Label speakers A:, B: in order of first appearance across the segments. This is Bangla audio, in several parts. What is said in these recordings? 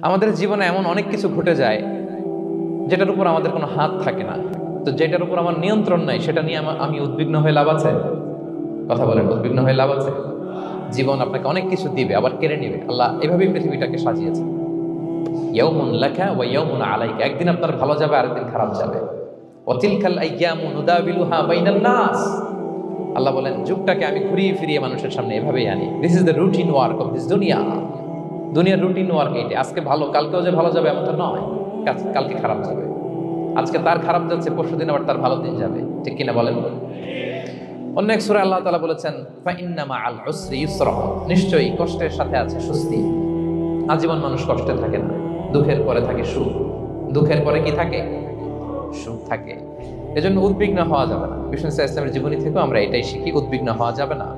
A: আমাদের জীবনে এমন অনেক কিছু ঘটে যায় যেটার উপর আমাদের কোনো হাত থাকে না। তো যেটার উপর আমার নিয়ন্ত্রণ নাই সেটা নিয়ে আমি উদ্বিগ্ন হয়ে লাভ আছে? কথা বলেন, উদ্বিগ্ন হয়ে লাভ আছে? জীবন আপনাকে অনেক কিছু দিবে, আবার কেড়ে নিবে। আল্লাহ এভাবেই পৃথিবীটাকে সাজিয়েছে। ইয়াউমুন লাকা ওয়া ইয়াউমুন আলাইকা, একদিন আপনার ভালো যাবে, আরেকদিন খারাপ যাবে। ওয়া তিলকাল আইয়ামু নুদাবিলুহা বাইনান নাস, আল্লাহ বলেন যুগটাকে আমি ঘুরিয়ে ফিরিয়ে মানুষের সামনে এভাবেই আনি। This is the routine work of this দুনিয়া। দুনিয়ার রুটিন ওয়ার্ক এইটা। আজকে ভালো, কালকেও যে ভালো যাবে এমন তো নয়, কালকে খারাপ যাবে। আজকে তার খারাপ যাচ্ছে, পরশুদিন আবার তার ভালো দিন যাবে, ঠিক কিনা বলেন? অন্য এক সূরায় আল্লাহ তাআলা বলেছেন ফাইন্না মাআল উসরি ইউসরা, নিশ্চয়ই কষ্টের সাথে আছে স্বস্তি। আজীবন মানুষ কষ্টে থাকে না, দুঃখের পরে থাকে সুখ, দুঃখের পরে কি থাকে? সুখ থাকে। এজন্য উদ্বিগ্ন হওয়া যাবে না। বিষ্ণু ইসলামের জীবনী থেকেও আমরা এটাই শিখি, উদ্বিগ্ন হওয়া যাবে না।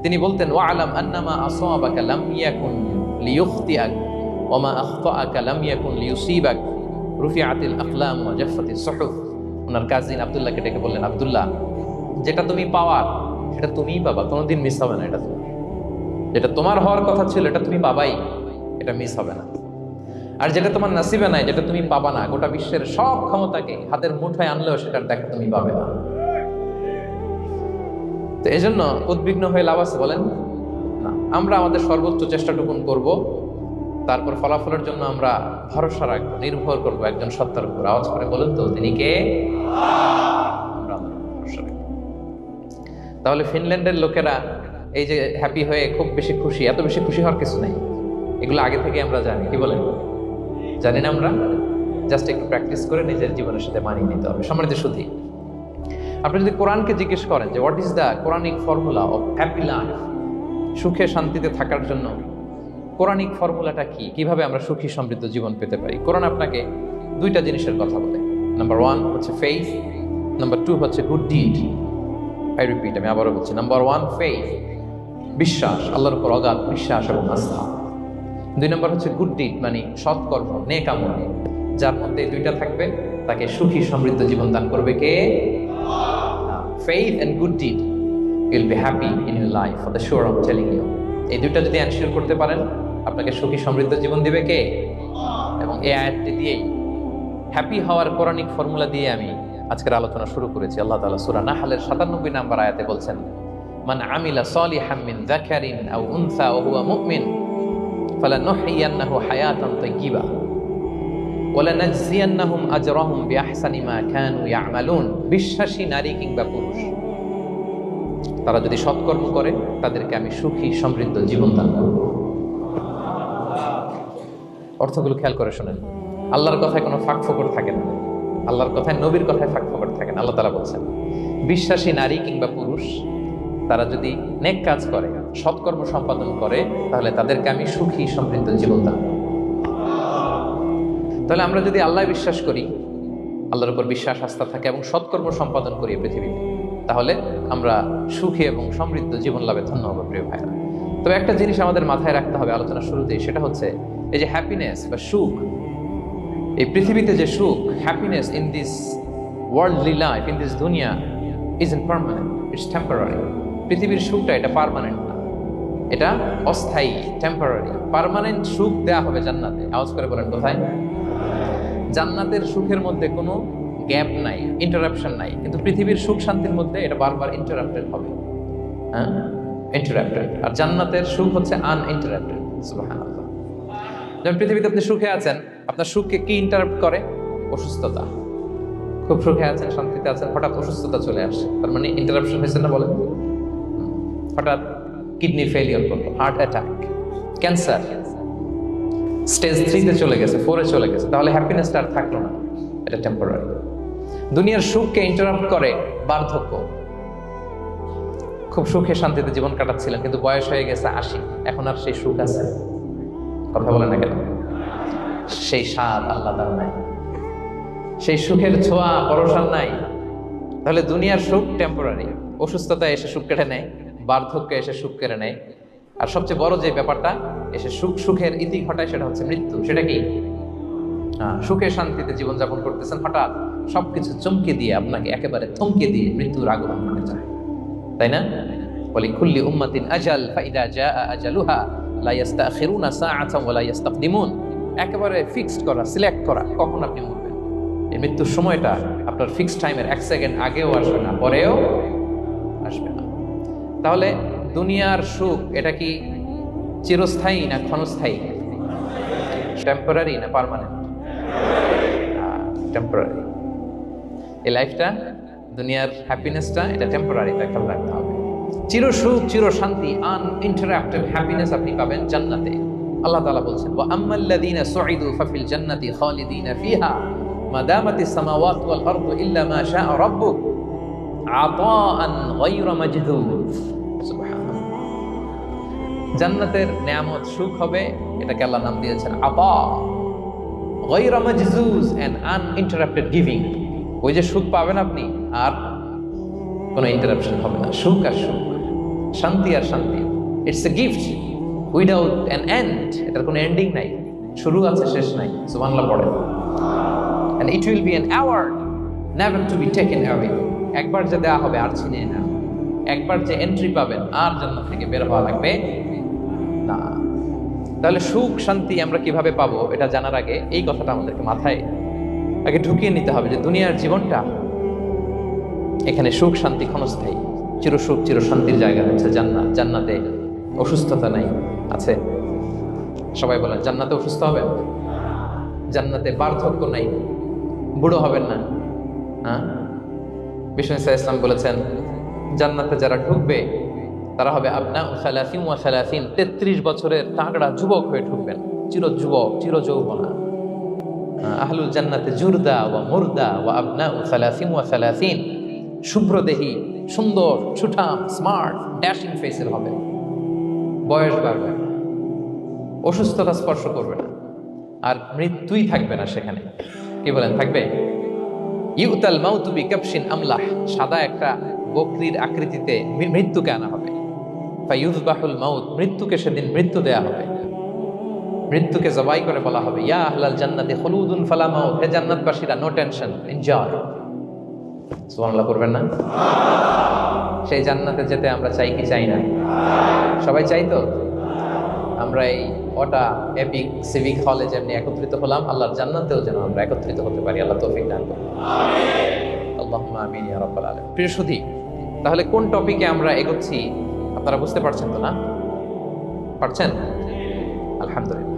A: তিনি বলতেন ওয়ালাম আন্নামা আসাবাকা লাম ইয়াকুন লিয়ুখতিআক ওয়া মা আখতাআকা লাম ইয়াকুন লিয়ুসিবাক রুফিআতিল আকলাম ওয়া জাফফাতিস সুহুফ। ওনার কাজিন আব্দুল্লাহকে ডেকে বললেন, আব্দুল্লাহ, যেটা তুমি পাওয়ার সেটা তুমিই পাবা, কোনোদিন মিস হবে না। এটা তুমি, যেটা তোমার হওয়ার কথা ছিল এটা তুমি পাবাই, এটা মিস হবে না। আর যেটা তোমার নসিবে নাই, যেটা তুমি পাবা না, গোটা বিশ্বের সব ক্ষমতাকে হাতের মুঠোয় আনলেও সেটার দেখা তুমি পাবে না। তো এই জন্য উদ্বিগ্ন হয়ে লাভ আছে বলেন না। আমরা আমাদের সর্বোচ্চ চেষ্টাটুকুন করব, তারপর ফলাফলের জন্য আমরা ভরসা রাখবো, নির্ভর করবো একজন সত্তার উপর। আওয়াজ করে বলেন তো, তিনি কে? আমরা ভরসা রাখবো। তাহলে ফিনল্যান্ডের লোকেরা এই যে হ্যাপি হয়ে খুব বেশি খুশি, এত বেশি খুশি হওয়ার কিছু নেই। এগুলো আগে থেকে আমরা জানি, কি বলেন? জানি না আমরা? জাস্ট একটু প্র্যাকটিস করে নিজের জীবনের সাথে মানিয়ে নিতে হবে। সম্মানিত সুধী, আপনি যদি কোরআনকে জিজ্ঞেস করেন যে what is the Quranic formula of happy life, সুখে শান্তিতে থাকার জন্য কোরআনিক ফর্মুলাটা কি, কিভাবে আমরা সুখী সমৃদ্ধ জীবন পেতে পারি, কোরআন আপনাকে দুইটা জিনিসের কথা বলে। নাম্বার 1 হচ্ছে ফেইথ, নাম্বার 2 হচ্ছে গুড ডিড। আই রিপিট, আমি আবারও বলছি, নাম্বার 1 ফেইথ, বিশ্বাস, আল্লাহর উপর অগাধ বিশ্বাস এবং আস্থা। 2 নম্বর হচ্ছে গুড ডিড, মানে সৎকর্ম, নেক আমল। যার মধ্যে দুইটা থাকবে তাকে সুখী সমৃদ্ধ জীবন দান করবে কে? Faith and good deed, you will be happy in your life, for the sure I am telling you. এই দুইটা যদি এনশিওর করতে পারেন, আপনাকে সুখী সমৃদ্ধ জীবন দিবে কে? এবং এই আয়াতটি দিয়েই, হ্যাপি হওয়ার কোরআনিক ফর্মুলা দিয়ে আমি আজকের আলোচনা শুরু করেছি। আল্লাহ তাআলা সূরা নাহলের 97 নম্বর আয়াতে বলছেন, মান আমিলা সালিহাম মিন যাকারিন আও উনসা ওয়া হুয়া মুমিন ফালানুহইয়ান্নাহু হায়াতান তাইয়্যিবা ওয়া লানাজজিয়ান্নাহুম আজরাহুম বিআহসানি মা কানু ইয়ামালুন। বিশ্বাসী নারী কিংবা পুরুষ, তারা যদি সৎকর্ম করে তাদেরকে আমি সুখী সমৃদ্ধ জীবন দান করব। অর্থগুলো খেয়াল করে শোনেন। আল্লাহর কথায় কোনো ফাঁক ফোকর থাকে না, আল্লাহর কথায়, নবীর কথায় ফাঁক ফোকর থাকে না। আল্লাহ তাআলা বলছেন বিশ্বাসী নারী কিংবা পুরুষ তারা যদি নেক কাজ করে, সৎকর্ম সম্পাদন করে, তাহলে তাদেরকে আমি সুখী সমৃদ্ধ জীবন দান করব। তাহলে আমরা যদি আল্লাহ বিশ্বাস করি, আল্লাহর উপর বিশ্বাস আস্থা থাকে এবং সৎকর্ম সম্পাদন করি পৃথিবীতে, তাহলে আমরা সুখী এবং সমৃদ্ধ জীবন লাভে ধন্য হব প্রিয় ভাইরা। তবে একটা জিনিস আমাদের মাথায় রাখতে হবে আলোচনার শুরুতেই, সেটা হচ্ছে এই যে হ্যাপিনেস বা সুখ, এই পৃথিবীতে যে সুখ, happiness in this worldly life, in this দুনিয়া ইজন্ট পার্মানেন্ট, ইটস টেম্পোরারি। পৃথিবীর সুখটা এটা পার্মানেন্ট না, এটা অস্থায়ী, টেম্পোরারি। পার্মানেন্ট সুখ দেয়া হবে জান্নাতে। আওয়াজ করে বলেন কোথায়? জান্নাতের সুখের মধ্যে কোনো গ্যাপ নাই, ইন্টারাপশন নাই। কিন্তু পৃথিবীর সুখ শান্তির মধ্যে এটা বারবার ইন্টারাপ্টেড হবে, হ্যাঁ, ইন্টারাপ্টেড। আর জান্নাতের সুখ হচ্ছে আনইন্টারাপ্টেড। সুবহানাল্লাহ। যেমন পৃথিবীতে আপনি সুখে আছেন, আপনার সুখকে কি ইন্টারাপ্ট করে? অসুস্থতা। খুব সুখে আছেন, শান্তিতে আছেন, হঠাৎ অসুস্থতা চলে আসে, তার মানে ইন্টারাপশন হয়েছে না? বলেন, হঠাৎ কিডনি ফেলিওর করলো, হার্ট অ্যাটাক, ক্যান্সার, স্টেজ 3-তে চলে গেছে, 4-এ চলে গেছে, তাহলে হ্যাপিনেসটা আর থাকলো না, এটা টেম্পোরারি। দুনিয়ার সুখকে ইন্টারাপ্ট করে বার্ধক্য। খুব সুখে শান্তিতে জীবন কাটাচ্ছিলেন, কিন্তু বয়স হয়ে গেছে 80, এখন আর সেই সুখ আছে? কথা বলে না কেন? সেই স্বাদ আল্লাহ তার নাই, সেই সুখের ছোঁয়া পরশার নাই। তাহলে দুনিয়ার সুখ টেম্পোরারি, অসুস্থতা এসে সুখ কেড়ে নেয়, বার্ধক্য এসে সুখ কেড়ে নেয়, আর সবচেয়ে বড় যে ব্যাপারটা এসে সুখের ইতি ঘটায়, সেটা হচ্ছে মৃত্যু। সেটা কি? সুখে শান্তিতে জীবনযাপন করতেছেন, হঠাৎ সবকিছু চমকে দিয়ে, আপনাকে একেবারে থমকে দিয়ে মৃত্যুর আগমন ঘটে যায়, তাই না? ওয়ালিকুল্লি উম্মাতিন আজাল ফাইদা জাআ আজালুহা লা ইস্তাখিরুনা সাআতান ওয়া লা ইস্তাকদিমুন। একেবারে ফিক্সড করা, সিলেক্ট করা কখন আপনি মরবেন। এই মৃত্যুর সময়টা আপনার ফিক্সড টাইমের 1 সেকেন্ড আগেও আসবে না, পরেও আসবে না। তাহলে দুনিয়ার সুখ এটা কি চিরস্থায়ী না ক্ষণস্থায়ী? টেম্পোরারি না পার্মানেন্ট? টেম্পোরারি। এই লাইফটা, দুনিয়ার হ্যাপিনেসটা এটা টেম্পোরারি, তা খেয়াল রাখতে হবে। চির সুখ, চির শান্তি, আনইন্টারাপ্টেড হ্যাপিনেস আপনি পাবেন জান্নাতে। আল্লাহ তাআলা বলছেন, ওয়া আম্মাল্লাযীনা সুইদু ফাফিল জান্নাতি খালিদিনা ফিহা মা দামাতিস সামাওয়াতু ওয়াল আরদু ইল্লা মা শাআ রাব্বুক আতাআন গায়রা মাজদুদ। সুবহানাল্লাহ। জান্নাতের নিয়ামত সুখ হবে, এটাকে আল্লাহ নাম দিয়েছেন আতা, গায়রা মাজজুজ, এন্ড আনইন্টারাপ্টেড গিভিং। ওই যে সুখ পাবেন আপনি, আর কোনো ইন্টারাপশন হবে না। সুখ আর সুখ, শান্তি আর শান্তি। It's a gift without an end. এটার কোনো এন্ডিং নাই, শুরু আছে শেষ নাই। সুবহানাল্লাহ পড়েন। And it will be an award never to be taken away. একবার যে দেওয়া হবে আর ছিনিয়ে না। একবার যে এন্ট্রি পাবেন আর জান্নাত থেকে বের হওয়া লাগবে না। তাহলে সুখ শান্তি আমরা কিভাবে পাবো এটা জানার আগে এই কথাটা আমাদেরকে মাথায় আগে ঢুকিয়ে নিতে হবে যে দুনিয়ার জীবনটা, এখানে সুখ শান্তি ক্ষণস্থায়ী। চির সুখ চির শান্তির জায়গা হচ্ছে জান্নাত। জান্নাতে অসুস্থতা নাই, আছে? সবাই বলেন জান্নাতে অসুস্থ হবেন? জান্নাতে বার্ধক্য নাই, বুড়ো হবেন না। হ্যাঁ, বিষ্ণু ইসলাম বলেছেন জান্নাতে যারা ঢুকবে তারা হবে আবনা সালাসিন ওয়া সালাসিন, 33 বছরের তাগড়া যুবক হয়ে ঢুকবেন, চির যুবক চির যৌবনা। আহলুল জান্নাতে জুরদা ওয়া মুরদা ওয়া আবনা সালাসিন ওয়া সালাসিন, শুভ্রদেহী, সুন্দর, সুঠাম, স্মার্ট, ড্যাশিং ফেসের হবে। বয়স বাড়বে না, অসুস্থতা স্পর্শ করবে না, আর মৃত্যুই থাকবে না সেখানে। কি বলেন, থাকবে? ইউতাল মাউতু বিকাবশিন আমলাহ, সাদা একটা বকরির আকৃতিতে মৃত্যুকে আনা হবে। ফায়ুযবাহুল মাউত, মৃত্যুকে সেদিন মৃত্যু দেয়া হবে। মৃত্যুকে জবাই করে বলা হবে, ইয়া আহলাল জান্নাতি খুলুদুন ফালা মাউত, হে জান্নাতবাসীরা, নো টেনশন, এনজয়। সুবহানাল্লাহ করবেন না? সেই জান্নাতে যেতে আমরা চাই কি চাই না? সবাই চাই তো? আমরা এই ওটা এপিক সিভিক হলে যেমনি একত্রিত হলাম, আল্লাহর জান্নাতেও যেন আমরা একত্রিত হতে পারি। আল্লাহ তৌফিক দান করুন। আল্লাহুম্মা আমিন ইয়া রাব্বাল আলামিন। প্রিয় সুধী, তাহলে কোন টপিকে আমরা এগোচ্ছি আপনারা বুঝতে পারছেন তো না? পারছেন? আলহামদুলিল্লাহ।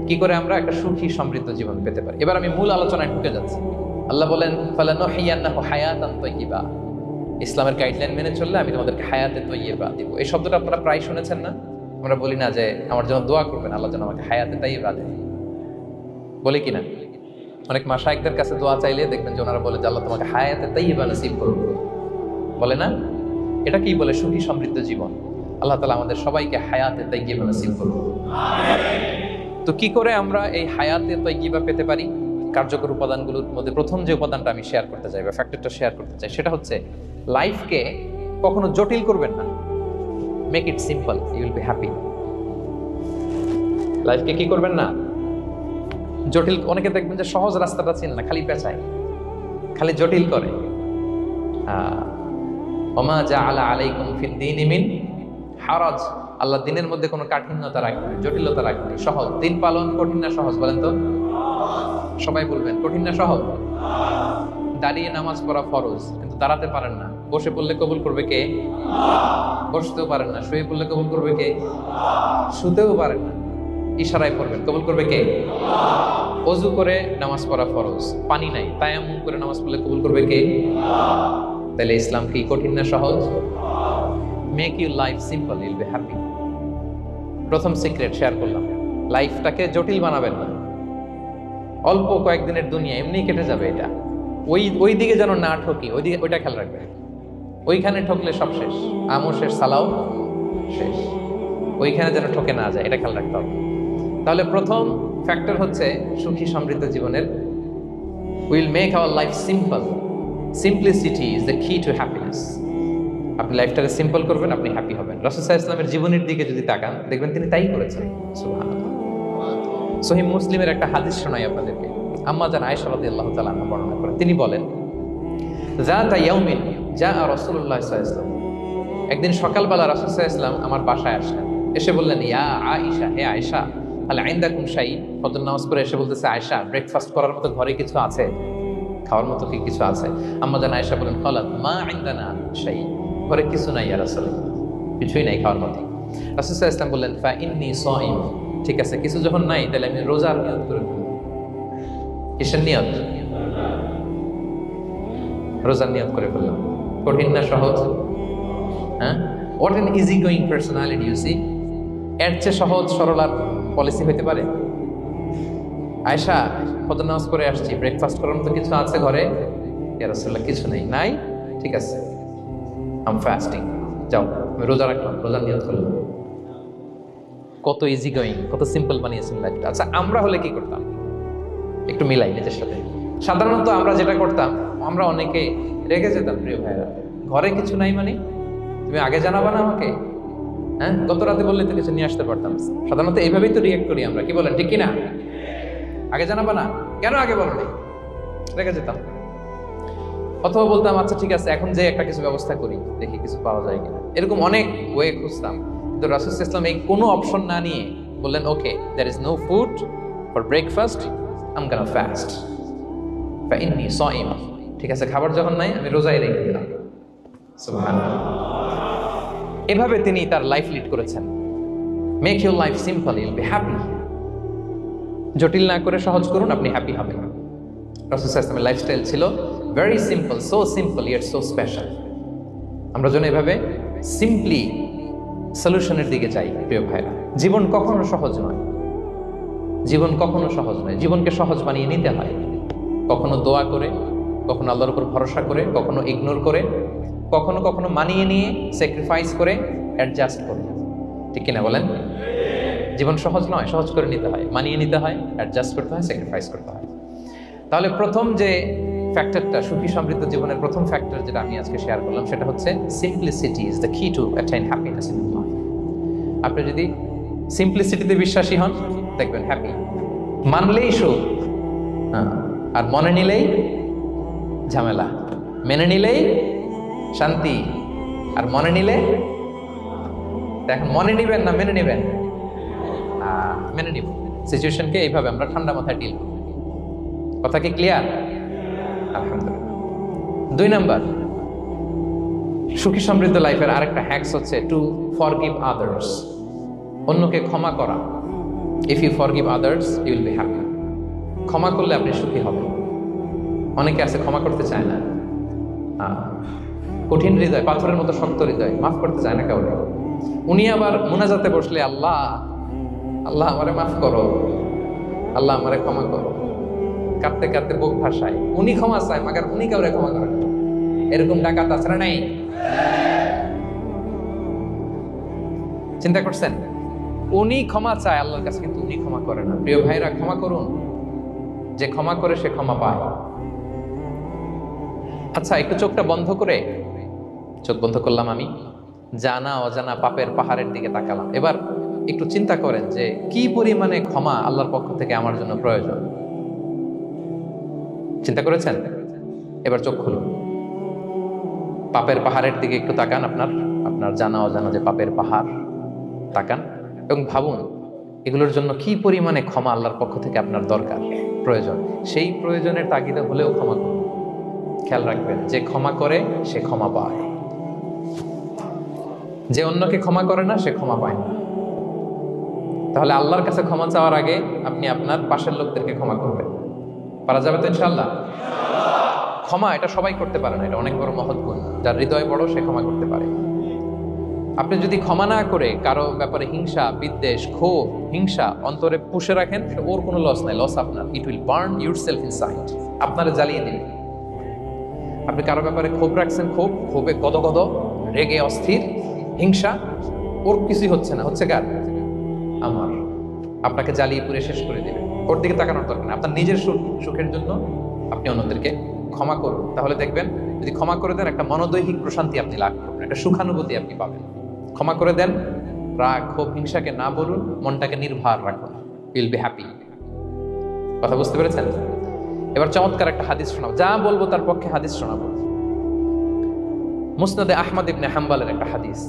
A: কি করে আমরা একটা সুখী সমৃদ্ধ জীবন পেতে পারি, এবার আমি মূল আলোচনায় ঢুকে যাচ্ছি। আল্লাহ বলেন, ফালানুহিয়ান্নাহু হায়াতান তাইয়্যিবা, ইসলামের গাইডলাইন মেনে চললে আমি তোমাদেরকে হায়াতে তাইয়্যিবা দিব। এই শব্দটা আপনারা প্রায় শুনেছেন না? আমরা বলি না যে আমার জন্য দোয়া করবেন, আল্লাহ যেন আমাকে হায়াতে তাইয়্যিবা দেন, বলি কিনা? অনেক মাশায়েখদের কাছে দোয়া চাইলে দেখবেন যে ওনারা বলে যে আল্লাহ তোমাকে হায়াতে তাইয়্যিবা নসিব করুন, বলে না? এটা কি বলে? সুখী সমৃদ্ধ জীবন। আল্লাহ তাআলা আমাদের সবাইকে হায়াতে তাইয়্যিবা নসিব করুন। তো কি করে আমরা এই হায়াতে তাইয়্যিবা পেতে পারি? কার্যকর উপাদানগুলোর মধ্যে প্রথম যে উপাদানটা আমি শেয়ার করতে চাই বা ফ্যাক্টরটা শেয়ার করতে চাই সেটা হচ্ছে লাইফকে কখনো জটিল করবেন না। Make it simple, you will be happy. লাইফকে কি করবেন না? জটিল। অনেকে দেখবেন যে সহজ রাস্তাটা চিনে না, খালি পেঁচায়, খালি জটিল করে। ওমা জাআলা আলাইকুম ফিদ দীনি মিন হারাজ, আল্লাহ দিনের মধ্যে কোনো কাঠিন্যতা রাখেনি, জটিলতা রাখেনি, সহজ। দিন পালন কঠিন না সহজ? বলেন তো, সবাই বলবেন কঠিন না সহজ? দাঁড়িয়ে নামাজ পড়া ফরজ, কিন্তু দাঁড়াতে পারেন না। বসে পড়লে কবুল করবে কে? বসতেও পারেন না। শুয়ে পড়লে কবুল করবে কে? শুতেও পারেন না, ইশারায় পড়বেন, কবুল করবে কে? ওযু করে নামাজ পড়া ফরজ, পানি নাই, তায়াম্মুম করে নামাজ পড়লে কবুল করবে কে? তাহলে ইসলাম কি কঠিন না সহজ? Make your life simple, Yule be happy. প্রথম সিক্রেট শেয়ার করলাম, লাইফটাকে জটিল বানাবেন না। অল্প কয়েকদিনের দুনিয়া, এমনি কেটে যাবে। এটা ওই দিকে যেন না ঠকি, ওইটা খেয়াল রাখবে। ওইখানে ঠকলে সব শেষ, আমও শেষ, সালাও শেষ। ওইখানে যেন ঠকে না যায়, এটা খেয়াল রাখতে হবে। তাহলে প্রথম ফ্যাক্টর হচ্ছে সুখী সমৃদ্ধ জীবনের, will make our life simple. Simplicity is the কি টু হ্যাপিনেস। আপনি লাইফটাকে সিম্পল করবেন, আপনি হ্যাপি হবেন। রাসূল সাল্লাল্লাহু আলাইহি ওয়াসাল্লামের জীবনের দিকে যদি তাকান, দেখবেন তিনি তাই করেছেন। সুবহানাল্লাহ। সহিহ মুসলিমের একটা হাদিস শোনাই আপনাদেরকে। আম্মা জান আয়েশা রাদিয়াল্লাহু তাআলা আনহা বর্ণনা করেন, তিনি বলেন, যাতা ইয়াউমিন জাআ রাসূলুল্লাহ সাল্লাল্লাহু আলাইহি ওয়াসাল্লাম, একদিন সকালবেলা রাসূল সাল্লাল্লাহু আলাইহি ওয়াসাল্লাম আমার বাসায় আসলেন। এসে বললেন, ইয়া আয়েশা, হে আয়েশা, আল ইনদাকুম শাই, ফজর নামাজ পড়ে এসে বলতেছে, আয়েশা ব্রেকফাস্ট করার মতো ঘরে কিছু আছে, খাওয়ার মতো কি কিছু আছে? আম্মা জান আয়েশা বলেন, ক্বালাত মা ইনদানা শাই, ঘরে কিছু নাই ইয়া রাসূলুল্লাহ, কিছুই নাই খাওয়ার মতো। রাসূল সাল্লাল্লাহু আলাইহি ওয়াসাল্লাম বললেন, ফা ইন্নী সাইম, ঠিক আছে কিছু যখন নাই তাহলে আমি রোজার নিয়ত করে ফেলব। কিসের নিয়ত? রোজার নিয়ত করে ফেললাম। কঠিন না সহজ? হ্যাঁ, what an easy going personality you see. এর চেয়ে সহজ সরল আর পলিসি হইতে পারে? আয়েশা ফজর নামাজ পড়ে আসছি, ব্রেকফাস্ট করার মতো কিছু আছে ঘরে? ইয়া রাসূলুল্লাহ কিছু নেই। নাই, ঠিক আছে আই এম ফাস্টিং, যাও আমি রোজা রাখলাম, রোজার নিয়ত করলাম। কত ইজি গোয়িং, কত সিম্পল বানিয়েছেন লাইফটা। আচ্ছা আমরা হলে কি করতাম? একটু মিলাই নিজের সাথে। সাধারণত আমরা যেটা করতাম, আমরা অনেকে রেগে যেতাম। প্রিয় ভাইরা, ঘরে কিছু নাই মানে তুমি আগে জানাবা না আমাকে? হ্যাঁ, গত রাতে বললে তো কিছু নিয়ে আসতে পারতাম। সাধারণত এইভাবেই তো রিয়েক্ট করি আমরা, কি বলেন ঠিক কিনা? আগে জানাবা না, কেন আগে বলো না? রেগে যেতাম। অথবা বলতাম, আচ্ছা ঠিক আছে এখন যে একটা কিছু ব্যবস্থা করি, দেখি কিছু পাওয়া যায় কিনা। এরকম অনেক ওয়ে খুঁজতাম, কিন্তু রাসূল সাল্লাল্লাহু আলাইহি ওয়াসাল্লাম এই কোনো অপশন না নিয়ে বললেন, okay there is no food for breakfast, I am gonna fast, ফা ইন্নী সাইম, ঠিক আছে খাবার যখন নাই আমি রোজাই রেখে দিলাম। সুবহানাল্লাহ। এভাবে তিনি তার লাইফ লিড করেছেন। Make your life simple, Yule be happy. জটিল না করে সহজ করুন, আপনি হ্যাপি হবেন। রাসূল সাল্লাল্লাহু আলাইহি ওয়াসাল্লামের লাইফস্টাইল ছিল very simple, so simple yet so special. আমরা যেন এভাবে সিম্পলি সলিউশনের দিকে যাই। প্রিয় ভাইরা, জীবন কখনো সহজ নয়, জীবন কখনো সহজ নয়। জীবনকে সহজ বানিয়ে নিতে হয়, কখনো দোয়া করে, কখনো আল্লাহর উপর ভরসা করে, কখনো ইগনোর করে, কখনো কখনো মানিয়ে নিয়ে, স্যাক্রিফাইস করে, অ্যাডজাস্ট করে। ঠিক কিনা বলেন? জীবন সহজ নয়, সহজ করে নিতে হয়, মানিয়ে নিতে হয়, অ্যাডজাস্ট করতে হয়, স্যাক্রিফাইস করতে হয়। তাহলে প্রথম যে ফ্যাক্টরটা, সুখী সমৃদ্ধ জীবনের প্রথম ফ্যাক্টর যেটা আমি আজকে শেয়ার করলাম, সেটা হচ্ছে সিম্পলিসিটি ইজ দ্য কি টু অ্যাটাইন হ্যাপিনেস ইন লাইফ। আপনি যদি সিম্পলিসিটিতে বিশ্বাসী হন, দেখবেন হ্যাপি। মানলেই সুখ, আর মনে নিলেই ঝামেলা। মেনে নিলেই শান্তি, আর মনে নিলে, এখন মনে নিবেন না মেনে নিবেন? মেনে নিব। সিচুয়েশনকে এইভাবে আমরা ঠান্ডা মাথায় ডিল করব। কথা কি ক্লিয়ার? আলহামদুলিল্লাহ। 2 নাম্বার, সুখী সমৃদ্ধ লাইফের আরেকটা হ্যাকস হচ্ছে টু ফরগিভ আদার্স। অন্যকে ক্ষমা করা। If you forgive others you will be happy. ক্ষমা করলে আপনি সুখী হবেন। অনেকে আছে ক্ষমা করতে চায় না, কঠিন হৃদয়, পাথরের মতো শক্ত হৃদয়, মাফ করতে চায় না কাউকে। উনি আবার মুনাজাতে বসলে, আল্লাহ আল্লাহ আমারে মাফ করো, আল্লাহ আমারে ক্ষমা করো, কাঁদতে কাঁদতে বুক ভাসায়। উনি ক্ষমা চায়, মাগার উনি কাউরে ক্ষমা করেন। এরকম ডাকাত আছে না নাই? চিন্তা করছেন? উনি ক্ষমা চায় আল্লাহর কাছে, কিন্তু উনি ক্ষমা করে না। প্রিয় ভাইরা, ক্ষমা করুন। যে ক্ষমা করে সে ক্ষমা পায়। আচ্ছা, একটু চোখটা বন্ধ করে, চোখ বন্ধ করলাম আমি, জানা অজানা পাপের পাহাড়ের দিকে তাকালাম। এবার একটু চিন্তা করেন যে কি পরিমাণে ক্ষমা আল্লাহর পক্ষ থেকে আমার জন্য প্রয়োজন। চিন্তা করেছেন? এবার চোখ খুলুন, পাপের পাহাড়ের দিকে একটু তাকান। আপনার জানা অজানা যে পাপের পাহাড়, তাকান এবং ভাবুন এগুলোর জন্য কি পরিমাণে ক্ষমা আল্লাহর পক্ষ থেকে আপনার দরকার, প্রয়োজন। সেই প্রয়োজনের তাগিদে হলেও ক্ষমা করুন। খেয়াল রাখবেন, যে ক্ষমা করে সে ক্ষমা পায়, যে অন্যকে ক্ষমা করে না সে ক্ষমা পায় না। তাহলে আল্লাহর কাছে ক্ষমা চাওয়ার আগে আপনি আপনার পাশের লোকদেরকে ক্ষমা করবেন। পারা যাবে তো ইনশাআল্লাহ? ক্ষমা এটা সবাই করতে পারে না, এটা অনেক বড় মহৎ গুণ। যার হৃদয় বড় সে ক্ষমা করতে পারে। আপনি যদি ক্ষমা না করে কারো ব্যাপারে হিংসা, বিদ্বেষ, ক্ষোভ, হিংসা অন্তরে পুষে রাখেন, এটা ওর কোনো লস নাই, লস আপনার। It will burn yourself inside, আপনারা জ্বালিয়ে দিন। আপনি কারো ব্যাপারে ক্ষোভ রাখছেন, ক্ষোভে গদগদ, রেগে অস্থির, হিংসা, ওর কিছুই হচ্ছে না, হচ্ছে কার? আমার। আপনাকে জ্বালিয়ে পুড়ে শেষ করে দেবে। ওর দিকে তাকানোর দরকার না। আপনার নিজের সুখের জন্য আপনি অন্যদেরকে ক্ষমা করুন। তাহলে দেখবেন, যদি ক্ষমা করে দেন, একটা মনোদৈহিক প্রশান্তি আপনি লাভ করবেন, একটা সুখানুভূতি আপনি পাবেন। ক্ষমা করে দেন, রাগ, ক্ষোভ, হিংসাকে না বলুন, মনটাকে নির্ভার রাখুন, উইল বি হ্যাপি। কথা বুঝতে পেরেছেন? এবার চমৎকার একটা হাদিস শোনাবো, যা বলবো তার পক্ষে হাদিস শোনাবো। মুসনাদে আহমদ ইবনে হাম্বলের একটা হাদিস।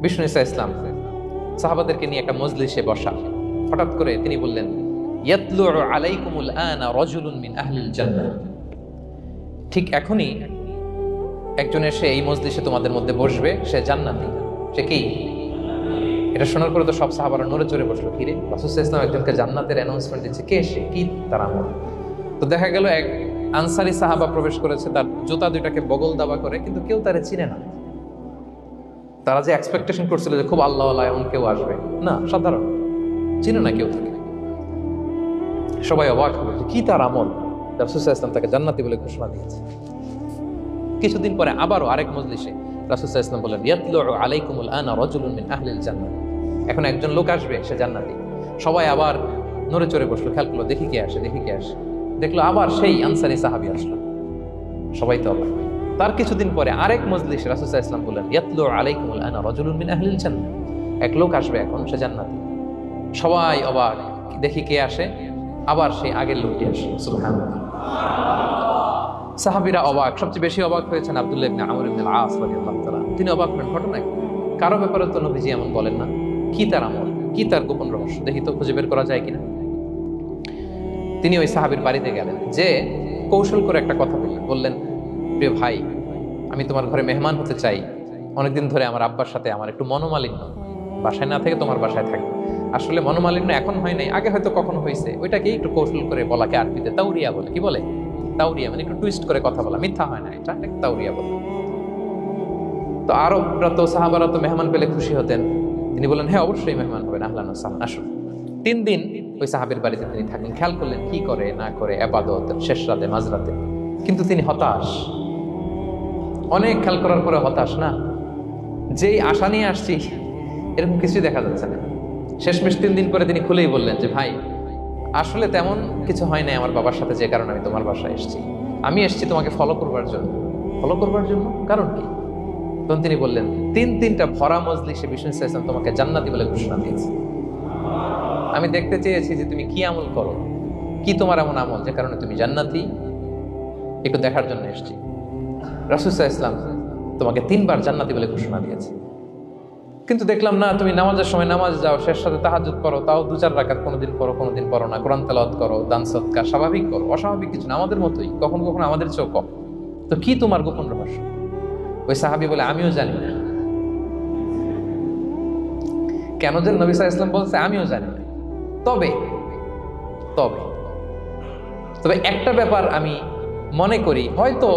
A: বিষ্ণু ঈসা ইসলাম সাহাবাদেরকে নিয়ে একটা মজলিসে বসা, হঠাৎ করে তিনি বললেন, ইয়াতলু আলাইকুমুল আনা রাজুলুন মিন আহলিল জান্নাহ। ঠিক এখনই একজন এসে এই মজলিসে তোমাদের মধ্যে বসবে, সে জান্নাতি। সে কি? এটা শোনার পরে তো সব সাহাবারা নড়ে চড়ে বসলো। কিরে, রাসূল সাল্লাল্লাহু আলাইহি ওয়াসাল্লাম একজনকে জান্নাতের অ্যানাউন্সমেন্ট দিচ্ছে, কে সে, কি তার আমল? তো দেখা গেল এক আনসারী সাহাবা প্রবেশ করেছে, তার জুতা দুইটাকে বগল দাবা করে, কিন্তু কেউ তারে চিনে না। তারা যে এক্সপেকটেশন করছিল যে খুব আল্লাহওয়ালা এমন কেউ আসবে, না, সাধারণ, চিনে না কেউ তাকে। সবাই অবাক হবে, কি তার আমল? রাসূল সাল্লাল্লাহু আলাইহি ওয়াসাল্লাম তাকে জান্নাতি বলে ঘোষণা দিয়েছে। কিছুদিন পরে আবারও আরেক মজলিসে রাসূল সাল্লাল্লাহু আলাইহি ওয়াসাল্লাম বললেন, ইয়াতলু আলাইকুমুল আনা রাজুলুন মিন আহলিল জান্নাহ। এখন একজন লোক আসবে, সে জান্নাতি। সবাই আবার নড়ে চড়ে বসলো, খেয়াল করলো, দেখি কে আসে, দেখি কে আসে। দেখলো আবার সেই আনসারী সাহাবী আসলো। সবাই তো অবাক। তার কিছুদিন পরে আরেক মজলিসে রাসূল সাল্লাল্লাহু আলাইহি ওয়াসাল্লাম বললেন, ইয়াতলু আলাইকুমুল আনা রাজুলুন মিন আহলিল জান্নাহ। এক লোক আসবে এখন, সে জান্নাতি। সবাই অবাক, দেখি কে আসে, আবার সেই আগের লোকটি আসে। সুবহানাল্লাহ। সাহাবীরা অবাক। সবচেয়ে বেশি অবাক হয়েছেন আব্দুল্লাহ ইবনে আমর ইবনে আল-আস রাদিয়াল্লাহু তাআলা। তিনি অবাক হলেন, ঘটনা কি? কারো ব্যাপারে তো নবীজি এমন বলেন না। কি তার আমল, কি তার গোপন রহস্য, দেখি তো খুঁজে বের করা যায় কিনা। তিনি ওই সাহাবীর বাড়িতে গেলেন, যে কৌশল করে একটা কথা বললেন, প্রিয় ভাই, আমি তোমার ঘরে মেহমান হতে চাই। অনেকদিন ধরে আমার আব্বার সাথে আমার একটু মনোমালিন্য, বাসায় না থেকে তোমার বাসায় থাকি। আসলে মনোমালিন্য এখন হয় নাই, আগে হয়তো কখনো হয়েছে। ওইটাকে একটু কৌশল করে বলাকে আরবিতে তাওরিয়া বলে। কি বলে? তাওরিয়া, মানে একটু টুইস্ট করে কথা বলা, মিথ্যা হয় না, এটা তাওরিয়া বলে। তো আরবরা তো, সাহাবারা তো মেহমান পেলে খুশি হতেন। তিনি বললেন, হ্যাঁ অবশ্যই মেহমান হবেন, আহলান ওয়া সাহলান, আসুন। 3 দিন ওই সাহাবীর বাড়িতে তিনি থাকলেন। খেয়াল করলেন কি করে না করে, ইবাদত, শেষ রাতে, মাঝরাতে। কিন্তু তিনি হতাশ, অনেক খেয়াল করার পরে হতাশ। না, যেই আশা নিয়ে আসছি এরকম কিছুই দেখা যাচ্ছে না। শেষমেশ 3 দিন পরে তিনি খুলেই বললেন যে, ভাই আসলে তেমন কিছু হয় নাই আমার বাবার সাথে, যে কারণে আমি তোমার বাসায় এসেছি। আমি এসেছি তোমাকে ফলো করবার জন্য। ফলো করবার জন্য? কারণ কি? তখন তিনি বললেন, 3টা ভরা মজলিসে বিষ্ণু সাল্লাল্লাহু আলাইহি ওয়াসাল্লাম তোমাকে জান্নাতি বলে ঘোষণা দিয়েছে। আমি দেখতে চেয়েছি যে তুমি কি আমল করো, কি তোমার এমন আমল যে কারণে তুমি জান্নাতি, একটু দেখার জন্য এসেছি। রাসূল সাল্লাল্লাহু আলাইহি ওয়াসাল্লাম তোমাকে 3বার জান্নাতি বলে ঘোষণা দিয়েছে, কিন্তু দেখলাম না, তুমি নামাজের সময় নামাজ যাও, শেষ সাথে তাহাজ্জুদ করো, তাও 2-4 রাকাত, কোনোদিন করো কোনোদিন করো না, কোরআন তেলাওয়াত করো, দান সদকা স্বাভাবিক করো, অস্বাভাবিক কিছু না, আমাদের মতোই, কখনো কখনো আমাদের চেয়েও কম। তো কি তোমার গোপন রহস্য? ওই সাহাবী বলে, আমিও জানি না। কেন যে নবী সাল্লাল্লাহু আলাইহি ওয়াসাল্লাম বলছে আমিও জানি না। তবে তবে তবে একটা ব্যাপার আমি মনে করি, হয়তো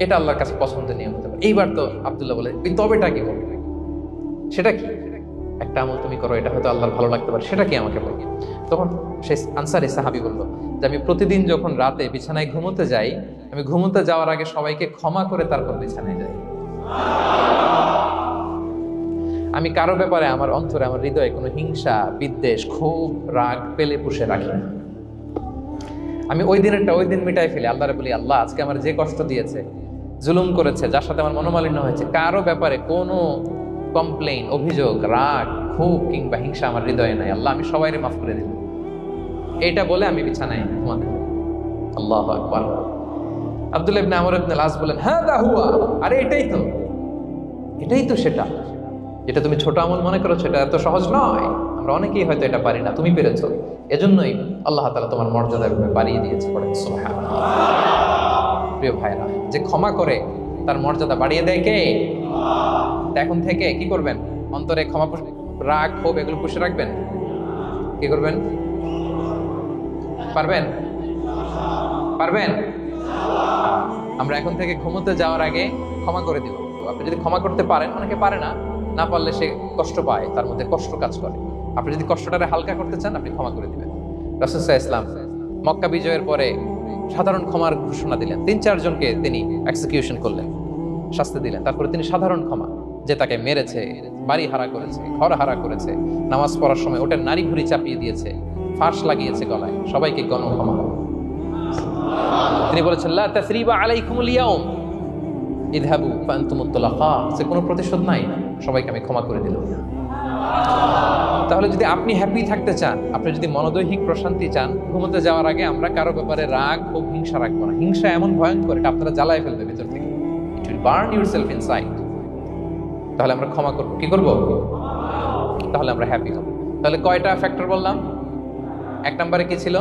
A: এটা আল্লাহর কাছে পছন্দনীয় হতে পারে। এইবার তো আব্দুল্লাহ বলে, ওই তবেটা কি বলবে? সেটা কি? একটা আমল তুমি করো, এটা হয়তো আল্লাহর ভালো লাগতে পারে, সেটা কি আমাকে বলবে? তখন সেই আনসারী সাহাবী বলল যে, আমি প্রতিদিন যখন রাতে বিছানায় ঘুমোতে যাই, আমি ঘুমোতে যাওয়ার আগে সবাইকে ক্ষমা করে তারপর বিছানায় যাই। আমি কারো ব্যাপারে আমার অন্তরে, আমার হৃদয়ে কোনো হিংসা, বিদ্বেষ, ক্ষোভ, রাগ পেলে পুষে রাখি না। আমি ওই দিনেরটা ওই দিন মিটাই ফেলি। আল্লাহরে বলি, আল্লাহ আজকে আমার যে কষ্ট দিয়েছে, জুলুম করেছে, যার সাথে আমার মনোমালিন্য হয়েছে, কারো ব্যাপারে কোনো কমপ্লেইন, অভিযোগ, রাগ, ক্ষোভ কিংবা হিংসা আমার হৃদয়ে নাই। আল্লাহ আমি সবাইরে মাফ করে দিলাম। এইটা বলে আমি বিছানায় ঘুমাতে যাই। আল্লাহু আকবার। আব্দুল্লাহ ইবনে আমর ইবনে আল-আস বলেন, হাদা হুয়া, আরে এটাই তো সেটা, যেটা তুমি ছোট আমল মনে করছো, এটা এত সহজ নয়। আমরা অনেকেই হয়তো এটা পারি না, তুমি পেরেছো। এজন্যই আল্লাহ তাআলা তোমার মর্যাদা বাড়িয়ে দিয়েছে। পড়েন সুবহানাল্লাহ। প্রিয় ভাইরা, যে ক্ষমা করে তার মর্যাদা বাড়িয়ে দেয় কে? এখন থেকে কি করবেন? অন্তরে ক্ষমা, রাগ, ক্ষোভ এগুলো পুষে রাখবেন। কি করবেন? পারবেন? আমরা এখন থেকে ঘুমোতে যাওয়ার আগে ক্ষমা করে দিব। আপনি যদি ক্ষমা করতে পারেন, অনেকে পারে না, না পারলে সে কষ্ট পায়, তার মধ্যে কষ্ট কাজ করে। আপনি যদি কষ্টটারে হালকা করতে চান, আপনি ক্ষমা করে দিবেন। রাসূল সাল্লাল্লাহু আলাইহি ওয়াসাল্লাম মক্কা বিজয়ের পরে সাধারণ ক্ষমার ঘোষণা দিলেন। 3-4 জনকে তিনি এক্সিকিউশন করলেন, শাস্তি দিলেন। তারপরে তিনি সাধারণ ক্ষমা, যে তাকে মেরেছে, বাড়ি হারা করেছে, ঘর হারা করেছে, নামাজ পড়ার সময় ওটার নারী ভুঁড়ি চাপিয়ে দিয়েছে, ফাঁস লাগিয়েছে গলায়, সবাইকে গণ ক্ষমা। তিনি বলেছেন, লা তাসরিবা আলাইকুমুল ইয়াউম ইযহাবু ফাআনতুমুত তুলাকা, যে কোনো প্রতিশোধ নাই, সবাইকে আমি ক্ষমা করে দিলাম। তাহলে যদি আপনি হ্যাপি থাকতে চান, আপনি যদি মনোদৈহিক প্রশান্তি চান, ঘুমোতে যাওয়ার আগে আমরা কারো ব্যাপারে রাগ ও হিংসা রাখবো না। হিংসা এমন ভয়ঙ্কর, এটা আপনারা জ্বালায় ফেলবে ভিতর থেকে। It will burn yourself inside. তাহলে আমরা ক্ষমা করবো। কি করবো? তাহলে আমরা হ্যাপি হব। তাহলে কয়টা ফ্যাক্টর বললাম? এক নম্বরে কি ছিল?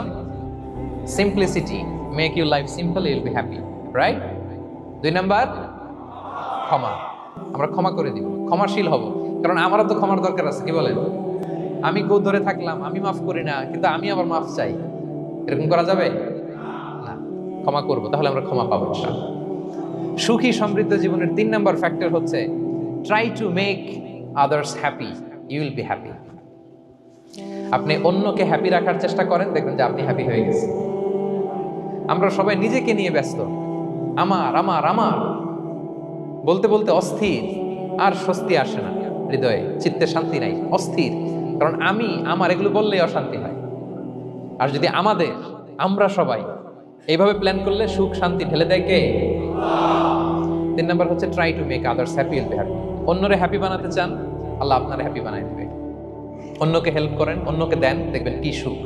A: Simplicity, make your life simple, you will be happy, right? 2 number ক্ষমা, আমরা ক্ষমা করে দিব, ক্ষমাশীল হব, কারণ আমারও তো ক্ষমার দরকার আছে, কি বলেন? আমি গো ধরে থাকলাম, আমি মাফ করি না, কিন্তু আমি আবার মাফ চাই, এরকম করা যাবে না। ক্ষমা করব, তাহলে আমরা ক্ষমা পাবো ইনশাআল্লাহ। সুখী সমৃদ্ধ জীবনের 3 নাম্বার ফ্যাক্টর হচ্ছে try to make others happy, you will be happy. আপনি অন্যকে হ্যাপি রাখার চেষ্টা করেন, দেখবেন যে আপনি হ্যাপি হয়ে গেছেন। আমরা সবাই নিজেকে নিয়ে ব্যস্ত, আমার আমার আমার বলতে বলতে অস্থির, আর স্বস্তি আসে না হৃদয়ে, চিত্তে শান্তি নাই, অস্থির, কারণ আমি আমার এগুলো বললেই অশান্তি হয়। আর যদি আমরা সবাই এইভাবে প্ল্যান করলে সুখ শান্তি ঢেলে দেয় কে? 3 নাম্বার হচ্ছে try to make others happy, will be happy. অন্যরে হ্যাপি বানাতে চান, আল্লাহ আপনারে হ্যাপি বানাই দেবে। অন্যকে হেল্প করেন, অন্যকে দেন, দেখবেন কি সুখ।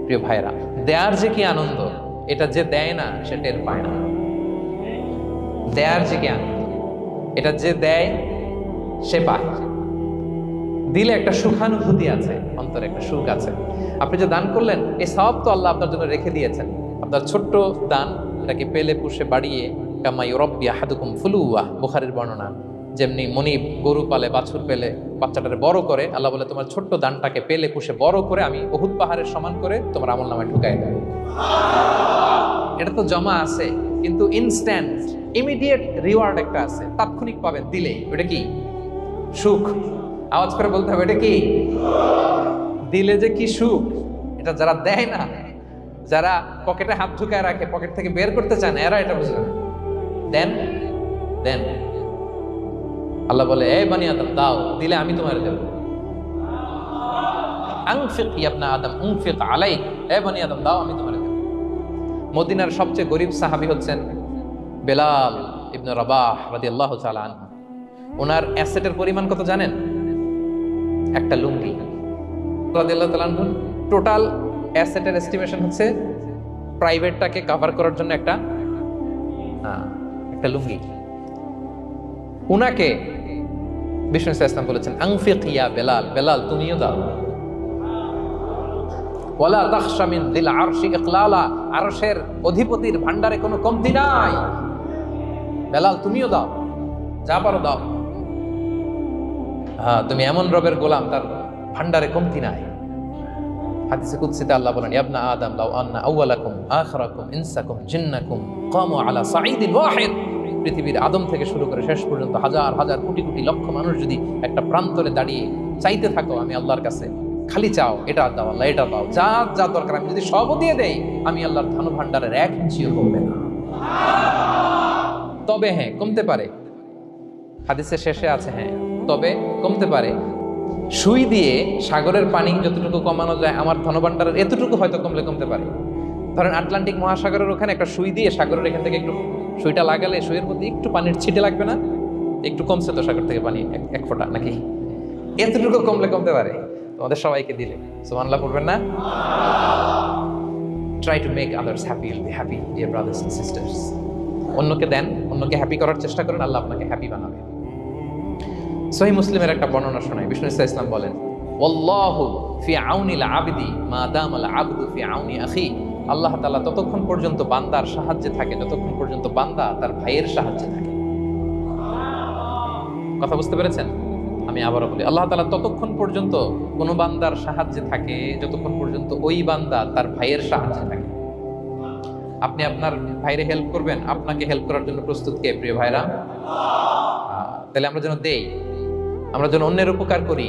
A: প্রিয় ভাইরা, দেয়ার যে কি আনন্দ, এটা যে দেয় না সে টের পায় না। দেয়ার যে কি আনন্দ, এটা যে দেয় সে পায়। দিলে একটা সুখানুভূতি আছে, অন্তরে একটা সুখ আছে। আপনি যে দান করলেন, এই সব তো আল্লাহ আপনার জন্য রেখে দিয়েছেন। আপনার ছোট্ট দান, এটাকে পেলে পুষে বাড়িয়ে, কামা ইউরাব্বি আহাদুকুম ফুলুওয়া, বুখারীর বর্ণনা, যেমনি মনিব গরু পালে, বাছুর পেলে বাচ্চাটারে বড় করে, আল্লাহ বলে তোমার ছোট্ট দানটাকে পেলে পুষে বড় করে আমি উহুদ পাহাড়ের সমান করে তোমার আমলনামায় ঢুকাই দেব। এটা তো জমা আছে, কিন্তু ইনস্ট্যান্ট ইমিডিয়েট রিওয়ার্ড একটা আছে, তাৎক্ষণিক পাবেন দিলে। ওটা কি? সুখ। আওয়াজ করে বলতে হবে, এটা কি? দিলে যে কি সুখ, এটা যারা দেয় না, যারা পকেটে হাত ঢুকায় রাখে, পকেট থেকে বের করতে চান, এরা এটা বুঝবে না। দেন দেন, আল্লাহ বলে এ বানি আদম দাও, দিলে আমি তোমার দেব। আনফিক ইয়া আদম উনফিক আলাইক, এ বানি আদম দাও, আমি তোমার দেব। মদিনার সবচেয়ে গরিব সাহাবী হচ্ছেন বেলাল ইবনে রাবাহ রাদিয়াল্লাহু তাআলা আনহু। ওনার অ্যাসেটের পরিমাণ কত জানেন? একটা লুঙ্গি। রাদিয়াল্লাহু তাআলা আনহু টোটাল অ্যাসেটের এস্টিমেশন হচ্ছে প্রাইভেটটাকে কভার করার জন্য একটা লুঙ্গি। উনাকে বিষ্ণু ইসলাম বলেছেন আনফিক ইয়া বেলাল, বেলাল তুমিও দাও। ওয়ালা তাখশা মিন যিল আরশি ইকলালা, আরশের অধিপতির ভান্ডারে কোনো কমতি নাই, বেলাল তুমিও দাও, যা পারো দাও। তুমি এমন রবের গোলাম, তার ভান্ডারে কমতি নাই। হাদিসে কুদসিতে আল্লাহ বলেন ইবনা আদম লাউ আন্না আউওয়ালাকুম আখিরাকুম ইনসাকুম জিন্নাকুম কামু আলা সাঈদিন ওয়াহিদ, পৃথিবীর আদম থেকে শুরু করে শেষ পর্যন্ত হাজার হাজার কোটি কোটি লক্ষ মানুষ যদি একটা প্রান্তরে দাঁড়িয়ে চাইতে থাকো আমি আল্লাহর কাছে, খালি চাও এটা দাও আল্লাহ, এটা দাও, যা যা দরকার আমি যদি সবও দিয়ে দেই, আমি আল্লাহর ধন ভান্ডারের 1 ইঞ্চিও কমবে না। তবে হ্যাঁ, কমতে পারে। হাদিসের শেষে আছে হ্যাঁ, তবে কমতে পারে। সুই দিয়ে সাগরের পানি যতটুকু কমানো যায়, আমার ধনভাণ্ডারের এতটুকু হয়তো কমতে পারে। ধরেন আটলান্টিক মহাসাগরের ওখানে একটা সুই দিয়ে সাগরের এখান থেকে একটু সুইটা লাগালে সুইয়ের মধ্যে একটু পানির ছিটে লাগবে না? একটু কমছে তো সাগর থেকে পানি, এক ফোঁটা নাকি? এতটুকু কমতে পারে তোমাদের সবাইকে দিলে। সুবহানাল্লাহ পড়বেন না? Try to make others happy, will be happy dear brothers and sisters. অন্যকে দেন, অন্যকে হ্যাপি করার চেষ্টা করেন, আল্লাহ আপনাকে হ্যাপি বানাবে। সহিহ মুসলিমের একটা বর্ণনা শোনাই, বিষ্ণু ইসলাম বলেন ওয়াল্লাহু ফি আউনিল আবদি মা দামাল আবদু ফি আউনি আখি, আল্লাহ তাআলা ততক্ষণ পর্যন্ত বান্দার সাহায্যে থাকে যতক্ষণ পর্যন্ত বান্দা তার ভাইয়ের সাহায্যে থাকে। কথা বুঝতে পেরেছেন? আমি আবারও বলি, আল্লাহ তাআলা ততক্ষণ পর্যন্ত কোন বান্দার সাহায্যে থাকে যতক্ষণ পর্যন্ত ওই বান্দা তার ভাইয়ের সাহায্যে থাকে। আপনি আপনার ভাইরে হেল্প করবেন, আপনাকে হেল্প করার জন্য প্রস্তুত কে প্রিয় ভাইরা? তাহলে আমরা যেন দেই, আমরা যেন অন্যের উপকার করি,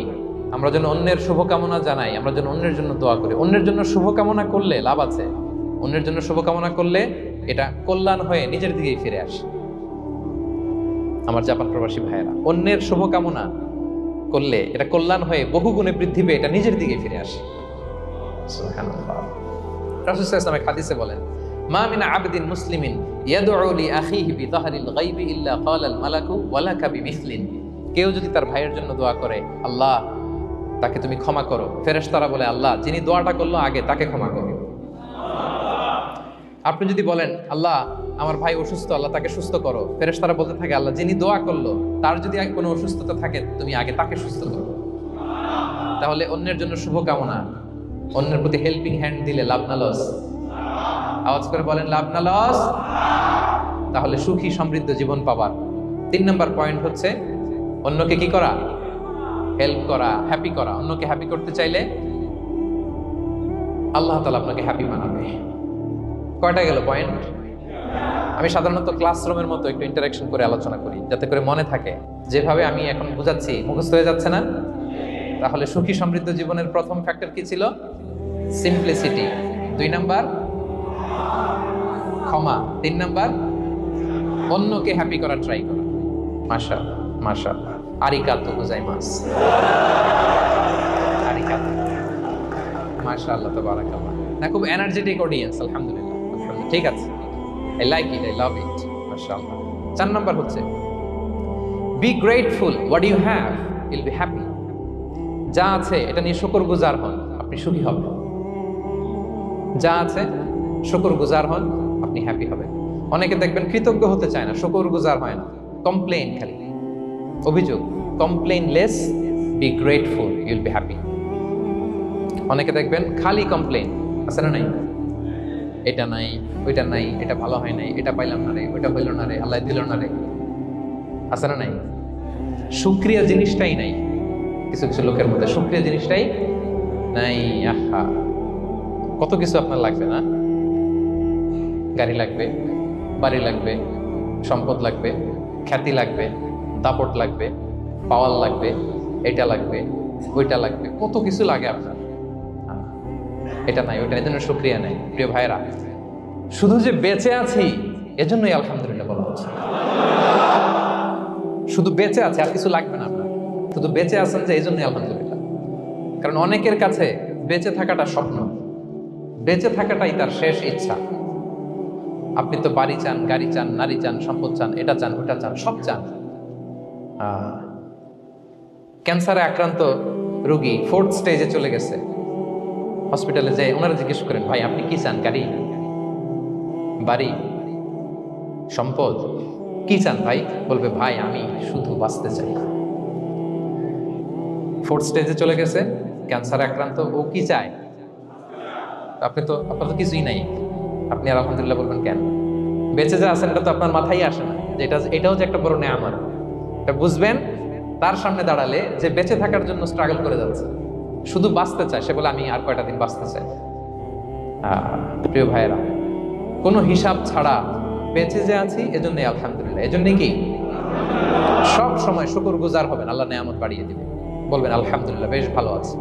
A: আমরা যেন অন্যের শুভকামনা জানাই, আমরা যেন অন্যের জন্য দোয়া করি। অন্যের জন্য শুভকামনা করলে লাভ আছে, অন্যের জন্য শুভকামনা করলে এটা কল্যাণ হয়ে নিজের দিকেই ফিরে আসে। আমার জাপান প্রবাসী ভাইয়েরা, অন্যের শুভকামনা করলে এটা কল্যাণ হয়ে বহুগুণে বৃদ্ধি পেয়ে এটা নিজের দিকে ফিরে আসে। সুবহানাল্লাহ। রাসূল সাল্লাল্লাহু আলাইহি ওয়াসাল্লাম হাদিসে বলেন মা মিন আবদিন মুসলিমিন ইয়াদউ লি আখিহি বিযাহরিল গায়বি ইল্লা ক্বালাল মালাকু ওয়ালাকা বিমিসলিন, কেউ যদি তার ভাইয়ের জন্য দোয়া করে আল্লাহ তাকে তুমি ক্ষমা করো, ফেরেশতারা বলে আল্লাহ যিনি দোয়াটা করলো আগে তাকে ক্ষমা করো। আপনি যদি বলেন আল্লাহ আমার ভাই অসুস্থ, আল্লাহ তাকে সুস্থ করো, ফেরেশতারা বলতে থাকে আল্লাহ যিনি দোয়া করলো তার যদি কোনো অসুস্থতা থাকে তুমি আগে তাকে সুস্থ করো। তাহলে অন্যের জন্য শুভকামনা অন্যের প্রতি হেল্পিং হ্যান্ড দিলে লাভ না লস? আওয়াজ করে বলেন লাভ না লস? তাহলে সুখী সমৃদ্ধ জীবন পাবার 3 নম্বর পয়েন্ট হচ্ছে অন্যকে কি করা? হেল্প করা, হ্যাপি করা। অন্যকে হ্যাপি করতে চাইলে আল্লাহ তাআলা আপনাকে হ্যাপি বানাবে। কয়টা গেল পয়েন্ট? আমি সাধারণত ক্লাসরুমের মতো একটু ইন্টারাকশন করে আলোচনা করি যাতে করে মনে থাকে। যেভাবে আমি এখন বুঝাচ্ছি মুখস্থ হয়ে যাচ্ছে না? তাহলে সুখী সমৃদ্ধ জীবনের প্রথম ফ্যাক্টর কি ছিল? সিম্পলিসিটি। 2 নাম্বার ক্ষমা। 3 নাম্বার অন্যকে হ্যাপি করার ট্রাই করা। মাশাআল্লাহ মাশাআল্লাহ, আরিগাতো গোজাইমাস। আরিগাতো, মাশাআল্লাহ, তাবারাকাল্লাহ। না, খুব এনার্জেটিক অডিয়েন্স, আলহামদুলিল্লাহ আলহামদুলিল্লাহ, ঠিক আছে, I like it, I love it, মাশাআল্লাহ। 4 নাম্বার হচ্ছে be grateful what you have, you'll be happy. যা আছে এটা নিয়ে শুকরগুজার হন, আপনি সুখী হবেন। যা আছে শুকরগুজার হন, আপনি হ্যাপি হবেন। অনেকে দেখবেন কৃতজ্ঞ হতে চায় না, শুকরগুজার হয় না, কমপ্লেইন, খালি অভিযোগ। Complain less, be grateful, Yule be happy. অনেকে দেখবেন খালি কমপ্লেইন, আছে না নাই? এটা নাই, ওইটা নাই, এটা ভালো হয় নাই, এটা পাইলাম না রে, ওইটা হইল না রে, আল্লাহ দিল না রে, আছে না নাই? শুকরিয়া জিনিসটাই নাই কিছু কিছু লোকের মধ্যে, শুকরিয়া জিনিসটাই নাই। আহা, কত কিছু আপনার লাগবে না? গাড়ি লাগবে, বাড়ি লাগবে, সম্পদ লাগবে, খ্যাতি লাগবে, দাপট লাগবে, পাওয়ার লাগবে, এটা লাগবে, ওইটা লাগবে, কত কিছু লাগে আপনার। এটা নাই, ওইটা, এজন্য শুকরিয়া নাই। প্রিয় ভাইরা, শুধু যে বেঁচে আছি এজন্যই আলহামদুলিল্লাহ বলা হচ্ছে। শুধু বেঁচে আছে, আর কিছু লাগবে না আপনার, শুধু বেঁচে আছেন যে এই জন্যই আলহামদুলিল্লাহ। কারণ অনেকের কাছে বেঁচে থাকাটা স্বপ্ন, বেঁচে থাকাটাই তার শেষ ইচ্ছা। আপনি তো বাড়ি চান, গাড়ি চান, নারী চান, সম্পদ চান, এটা চান, ওটা চান, সব চান। ক্যান্সারে আক্রান্ত রোগী 4th স্টেজে চলে গেছে, হসপিটালে যায়, ওনারা জিজ্ঞেস করেন, ভাই আপনি কি চান? গাড়ি, বাড়ি, সম্পদ, কি চান ভাই? বলবে, ভাই আমি শুধু বাঁচতে চাই। 4th স্টেজে চলে গেছে, ক্যান্সারে আক্রান্ত, ও কি চায়? আপনার তো কিছুই নাই, আপনি আর আলহামদুলিল্লাহ বলবেন কেন? বেঁচে যা আছেন এটা তো আপনার মাথায় আসে না, যে এটাও যে একটা বড় নেয়ামত। এটা বুঝবেন তার সামনে দাঁড়ালে, যে বেঁচে থাকার জন্য স্ট্রাগল করে যাচ্ছে, শুধু বাঁচতে চায়, সে বলে আমি আর কয়টা দিন বাঁচতে চাই। প্রিয় ভাইয়েরা, কোনো হিসাব ছাড়া বেঁচে যে আছি এজন্যই আলহামদুলিল্লাহ। এজন্যই কি সব সময় শুকরগুজার হবেন, আল্লাহ নেয়ামত বাড়িয়ে দিবে, বলবেন আলহামদুলিল্লাহ বেশ ভালো আছে।